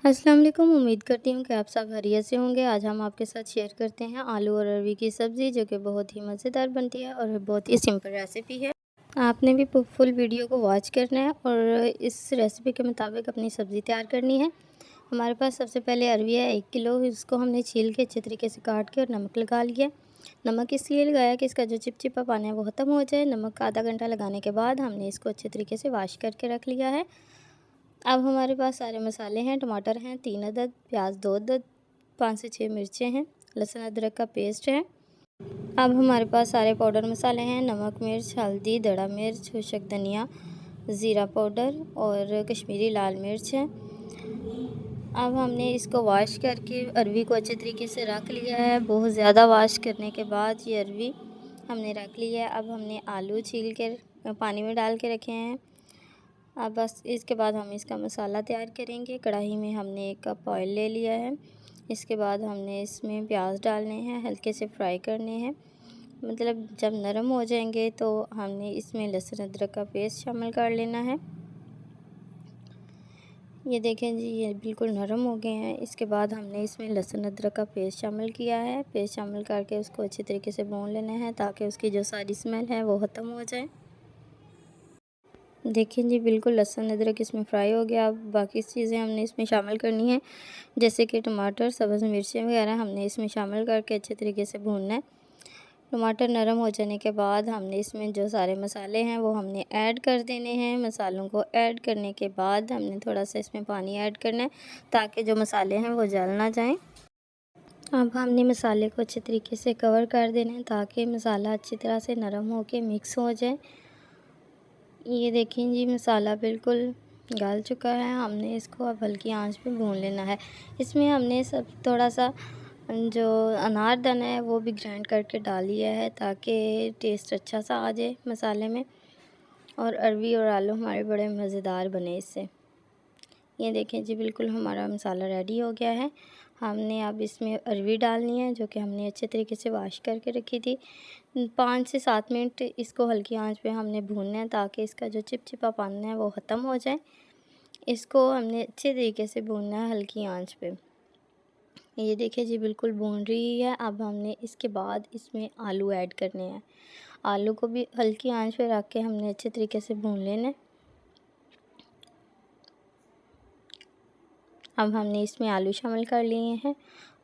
अस्सलाम वालेकुम। उम्मीद करती हूँ कि आप सब खैरियत से होंगे। आज हम आपके साथ शेयर करते हैं आलू और अरवी की सब्ज़ी, जो कि बहुत ही मज़ेदार बनती है और बहुत ही सिंपल रेसिपी है। आपने भी फुल वीडियो को वॉच करना है और इस रेसिपी के मुताबिक अपनी सब्ज़ी तैयार करनी है। हमारे पास सबसे पहले अरवी है 1 किलो। इसको हमने छील के अच्छे तरीके से काट के और नमक लगा लिया। नमक इसलिए लगाया कि इसका जो चिपचिपा पानी है वो ख़त्म हो जाए। नमक आधा घंटा लगाने के बाद हमने इसको अच्छे तरीके से वॉश करके रख लिया है। अब हमारे पास सारे मसाले हैं। टमाटर हैं 3 अदद, प्याज 2 अदद, 5 से 6 मिर्चें हैं, लहसुन अदरक का पेस्ट है। अब हमारे पास सारे पाउडर मसाले हैं। नमक, मिर्च, हल्दी, दड़ा मिर्च, खुशक धनिया, ज़ीरा पाउडर और कश्मीरी लाल मिर्च है। अब हमने इसको वॉश करके अरवी को अच्छे तरीके से रख लिया है। बहुत ज़्यादा वॉश करने के बाद ये अरवी हमने रख ली है। अब हमने आलू छील कर पानी में डाल के रखे हैं। अब बस इसके बाद हम इसका मसाला तैयार करेंगे। कढ़ाई में हमने 1 कप ऑयल ले लिया है। इसके बाद हमने इसमें प्याज डालने हैं, हल्के से फ्राई करने हैं। मतलब जब नरम हो जाएंगे तो हमने इसमें लहसुन अदरक का पेस्ट शामिल कर लेना है। ये देखें जी, ये बिल्कुल नरम हो गए हैं। इसके बाद हमने इसमें लहसुन अदरक का पेस्ट शामिल किया है। पेस्ट शामिल करके उसको अच्छे तरीके से भून लेना है ताकि उसकी जो सारी स्मेल है वो ख़त्म हो जाए। देखिए जी, बिल्कुल लहसुन अदरक इसमें फ्राई हो गया। अब बाकी चीज़ें हमने इसमें शामिल करनी है, जैसे कि टमाटर, सब्ज़ मिर्चें वगैरह हमने इसमें शामिल करके अच्छे तरीके से भूनना है। टमाटर नरम हो जाने के बाद हमने इसमें जो सारे मसाले हैं वो हमने ऐड कर देने हैं। मसालों को ऐड करने के बाद हमने थोड़ा सा इसमें पानी ऐड करना है ताकि जो मसाले हैं वो जल ना जाएँ। अब हमने मसाले को अच्छे तरीके से कवर कर देना है ताकि मसाला अच्छी तरह से नरम होके मिक्स हो जाए। ये देखें जी, मसाला बिल्कुल गल चुका है। हमने इसको अब हल्की आंच पे भून लेना है। इसमें हमने सब थोड़ा सा जो अनारदाना है वो भी ग्राइंड करके डाल लिया है ताकि टेस्ट अच्छा सा आ जाए मसाले में और अरवी और आलू हमारे बड़े मज़ेदार बने इससे। ये देखें जी, बिल्कुल हमारा मसाला रेडी हो गया है। हमने अब इसमें अरवी डालनी है जो कि हमने अच्छे तरीके से वॉश करके रखी थी। 5 से 7 मिनट इसको हल्की आंच पे हमने भूनना है ताकि इसका जो चिपचिपापन है वो ख़त्म हो जाए। इसको हमने अच्छे तरीके से भूनना है हल्की आंच पे। ये देखिए जी, बिल्कुल भून रही है। अब हमने इसके बाद इसमें आलू ऐड करने हैं। आलू को भी हल्की आंच पे रख के हमने अच्छे तरीके से भून लेना है। अब हमने इसमें आलू शामिल कर लिए हैं।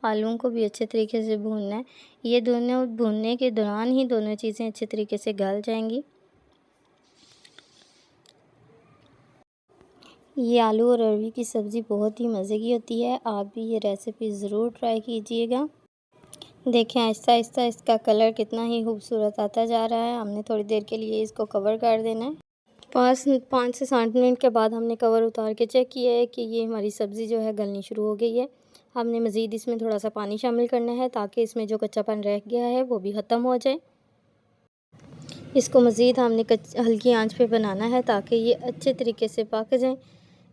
आलूओं को भी अच्छे तरीके से भूनना है। ये दोनों भूनने के दौरान ही दोनों चीज़ें अच्छे तरीके से गल जाएंगी। ये आलू और अरवी की सब्ज़ी बहुत ही मज़े की होती है। आप भी ये रेसिपी ज़रूर ट्राई कीजिएगा। देखें आहिस्ता आहिस्ता इसका कलर कितना ही खूबसूरत आता जा रहा है। हमने थोड़ी देर के लिए इसको कवर कर देना है। 5 से 7 मिनट के बाद हमने कवर उतार के चेक किया है कि ये हमारी सब्ज़ी जो है गलनी शुरू हो गई है। हमने मज़ीद इसमें थोड़ा सा पानी शामिल करना है ताकि इसमें जो कच्चापन रह गया है वो भी ख़त्म हो जाए। इसको मज़ीद हमने हल्की आंच पे बनाना है ताकि ये अच्छे तरीके से पक जाए,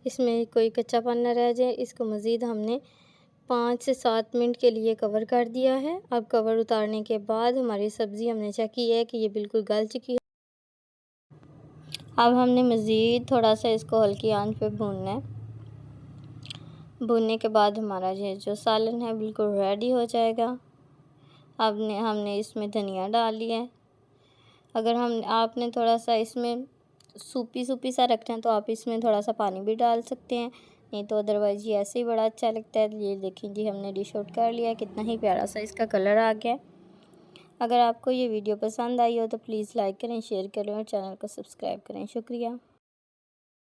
इसमें कोई कच्चापन ना रह जाए। इसको मज़ीद हमने 5 से 7 मिनट के लिए कवर कर दिया है। अब कवर उतारने के बाद हमारी सब्ज़ी हमने चेक की है कि ये बिल्कुल गल चुकी है। अब हमने मज़ीद थोड़ा सा इसको हल्की आंच पे भूनना है। भूनने के बाद हमारा ये जो सालन है बिल्कुल रेडी हो जाएगा। अब हमने इसमें धनिया डाल लिया है। अगर आपने थोड़ा सा इसमें सूपी सा रखना है तो आप इसमें थोड़ा सा पानी भी डाल सकते हैं, नहीं तो अदरवाइज़ ये ऐसे ही बड़ा अच्छा लगता है। ये देखिए जी, हमने डिश आउट कर लिया है। कितना ही प्यारा सा इसका कलर आ गया है। अगर आपको ये वीडियो पसंद आई हो तो प्लीज़ लाइक करें, शेयर करें और चैनल को सब्सक्राइब करें। शुक्रिया।